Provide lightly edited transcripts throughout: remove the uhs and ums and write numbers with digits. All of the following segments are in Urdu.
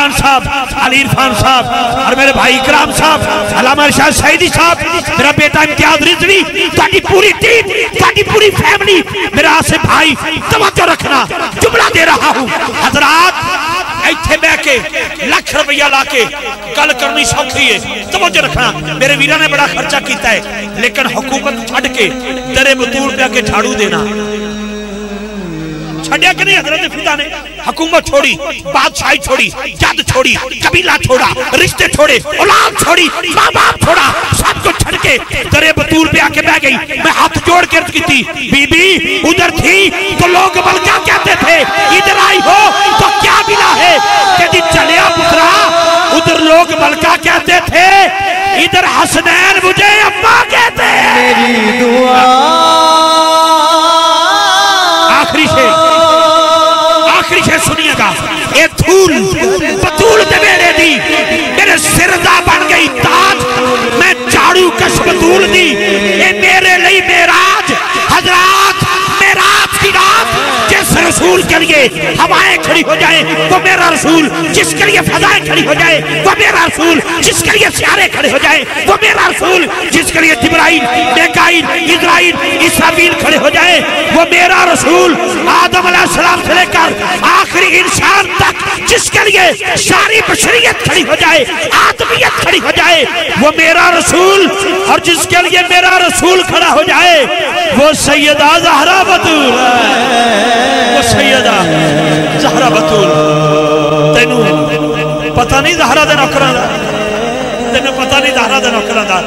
عدنان صاحب, علی عرفان صاحب اور میرے بھائی اکرام صاحب, علامہ ارشاد سعیدی صاحب, میرا بیٹا امتیاز رضوی, تاکہ پوری ٹیم, تاکہ پوری فیملی, میرا آصف بھائی توجہ رکھنا, جملہ دے رہا ہوں. حضرات ایتھے بے کے لاکھ روپیہ لا کے گل کرنی سوکھی ہے, توجہ رکھنا. میرے ویرہ نے بڑا خرچہ کیتا ہے, لیکن حکومت چھڑ کے در بطول پہ کے جھاڑو دینا چھڑیا کہ نہیں. حضرت فدا نے حکومت چھوڑی, بادشاہی چھوڑی, جد چھوڑی, قبیلہ چھوڑا, رشتے چھوڑے, اولاد چھوڑی, ماں باپ چھوڑا, سب کو چھڑ کے در بطول پہ آکے بہ گئی. میں ہاتھ جوڑ کے عرض کی تھی, بی بی ادھر تھی تو لوگ ملکہ کہتے تھے, ادھر آئی ہو تو کیا ملا ہے, کہتی چلیا پترا, ادھر لوگ ملکہ کہتے تھے, ادھر حسنین مجھے اماں کہتے ہیں. میری دعا آخری شے سنیے گا, اے دھول بطول دے میرے دی, میرے سردہ بن گئی تاج, میں چاڑو کش بطول دی, اے میرے لئی میراج. حضرات میراج کی رات, جس رسول کے لیے ہوائیں کھڑی ہو جائیں وہ میرا رسول, جس کے لیے فضائیں کھڑی ہو جائیں وہ میرا رسول, جس کے لیے سیارے کھڑے ہو جائیں وہ میرا رسول, جس کے لیے جبرائیل, میکائیل, اسرائیل, اسرافیل کھڑے ہو جائیں وہ میرا رسول. آدم علیہ السلام سے لے کر آخری انسان تک جس کے لیے ساری بشریت کھڑی ہو جائے, آدمیت کھڑی ہو جائے وہ میرا رسول, اور جس کے لیے میرا رسول کھڑا ہو جائے وہ سیدہ زہرا بطول, وہ سیدہ زہرا بطول. تینوں پتہ نہیں زہرا دے نوکران دا, تینوں پتہ نہیں زہرا دے نوکران دا,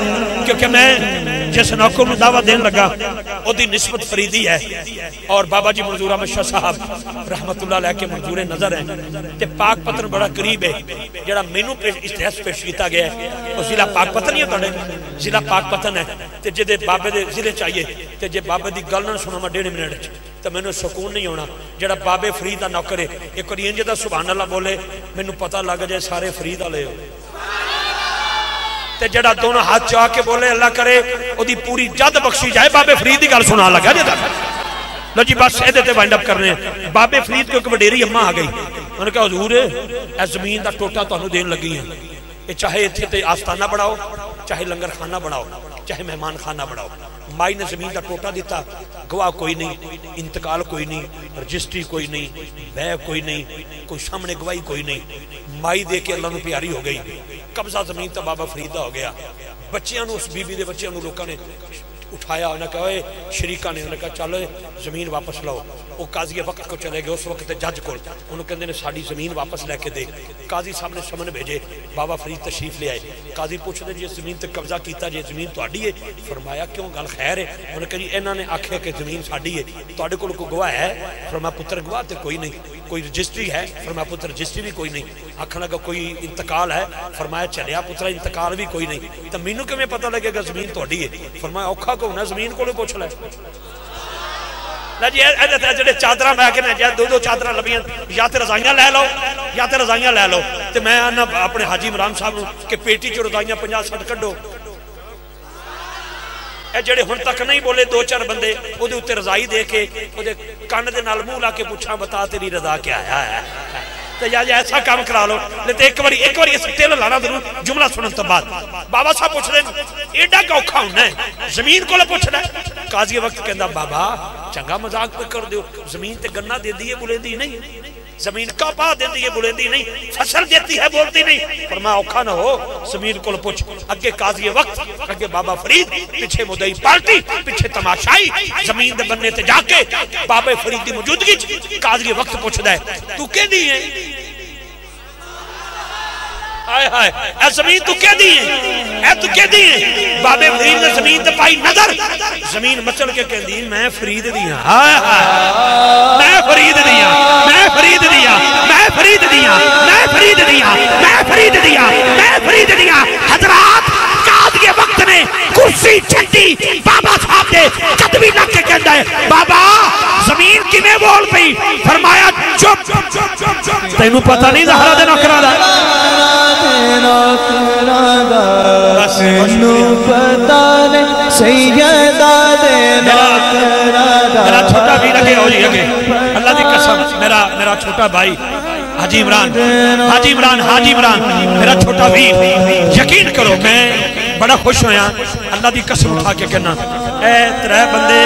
کیونکہ میں جس نوکر میں دعویٰ دین لگا وہ دی نسبت فریدی ہے, اور بابا جی منظور احمد شاہ صاحب رحمت اللہ علیہ کے منظور نظر ہیں, تے پاک پتن بڑا قریب ہے. جڑا مینوں استحص پیش کیتا گیا ہے وہ ضلع پاک پتن ہی ہے, توڑے ضلع پاک پتن ہے, تے جدے بابے دے ضلع چاہیے, تے جے بابے دی گل نہ سنا میں 1.5 منٹ تو میں نے سکون نہیں ہونا. جڑا بابے فرید دا نوکر ہے, ایک اور انج دا سبحان اللہ بولے, میں نے پتہ لگ جائے سارے فرید والے ہو. تے جڑا دونوں ہاتھ چاہ کے بولے اللہ کرے او دی پوری جد بخشی جائے, بابے فرید دی گل سنا لگا جے. لو جی بس ایدے تے وائنڈ اپ کرنے ہیں. بابے فرید کو ایک وڈیری اماں آ گئی, انہوں نے کہا حضور اے زمین دا ٹوٹا تو انہوں دین لگی ہیں, چاہے اتھے تے آستانہ بڑھاؤ, چاہے لنگر خانہ بڑھاؤ, چاہے مہمان خانہ بڑھاؤ. مائی نے زمین کا ٹوٹا دیتا, گواہ کوئی نہیں, انتقال کوئی نہیں, رجسٹری کوئی نہیں, بے کوئی نہیں, کوئی سامنے گواہی کوئی نہیں. مائی دے کے اللہ نے پیاری ہو گئی, قبضہ زمین تا بابا فریدہ ہو گیا. بچیاں نو, اس بی بی دے بچیاں نو لوکاں نے اٹھایا, انہوں نے کہا اے شریکہ نے, انہوں نے کہا چلو زمین واپس لاؤ. وہ قاضی وقت کو چلے گئے, اس وقت جج کو, انہوں کہندے نے ساڑی زمین واپس لے کے دے. قاضی صاحب نے سمن بھیجے, بابا فرید تشریف لے آئے. قاضی پوچھ دے جی زمین تے قبضہ کیتا, جی زمین تہاڈی ہے؟ فرمایا کیوں گل خیر ہے؟ انہوں نے کہا جی انہوں نے آکھیا کہ زمین ساڑی ہے, تہاڈے کول کوئی گواہ ہے؟ فرمایا پتر گواہ تے کوئی نہیں. کوئی رجسٹری ہے؟ فرمایا پتر رجسٹری بھی کوئی نہیں. آکھن لگا کوئی انتقال ہے؟ فرمایا چلیا پتر انتقال بھی کوئی نہیں. تو مینوں کیویں پتہ لگے گا زمین تہاڈی ہے؟ فرمایا اوکھا کو ہونا, زمین کولے پوچھ لے. جی جڑے چادرہ میں کہنا جی دو چادرہ لبیاں, یا تے رضائیاں لے لو, یا تے رضائیاں لے لو. تے میں اپنے حاجی عمران صاحب کہ پیٹی چ رضائیاں 50-60 کڈو. اے جڑے ہن تک نہیں بولے 2-4 بندے او دے اوتے رضائی دے کے او دے کان دے نال منہ لا کے پوچھاں بتا تیری رضا کیا ہے. تے یا ایسا کام کرا لو. لیکن ایک باری اس تیل لانا ضرور, جملہ سنن تو بعد. بابا صاحب پوچھ رہے ایڈا کا اوکھا ہونا ہے, زمین کو لے پوچھ رہا ہے. قاضی وقت کہندا بابا چنگا مذاق پہ کر دیو, زمین تے گنا دے دیئے بولیندی نہیں, زمین کپا دے دیئے بولیندی نہیں, فصل دیتی ہے بولتی نہیں. فرمایا اوکھا نہ ہو, زمین کو لے پوچھ. اگے قاضی وقت, اگے بابا فرید, پیچھے مدعی پارٹی, پیچھے تماشائی. زمین دے بننے تے جا کے بابا فرید دی موجودگی قاضی وقت پوچھ دے تو کہ نہیں ہے؟ آئے ہائے اے زمین تو کہہ دی ہے, اے تو کہہ دی ہے. بابے فرید نے زمین تے پائی نظر, زمین مچل کے کہہ دی میں فرید دیا, آئے ہائے میں فرید دیا, میں فرید دیا, میں فرید دیا, میں فرید دیا, میں فرید دیا, میں فرید دیا. حضرات قاضی وقت نے کرسی چھٹی بابا صاحب دے قدمی لگ کے کہندا ہے بابا زمین کی میں بول پئی. فرمایا چپ, تینوں پتہ نہیں زہرا دے نوکرا دا, میرا چھوٹا بھی لگے ہو جی. اللہ دی قسم میرا چھوٹا بھائی حاجی عمران میرا چھوٹا ویر، یقین کرو میں بڑا خوش ہویا، اللہ دی قسم اٹھا کے کہنا اے ترے بندے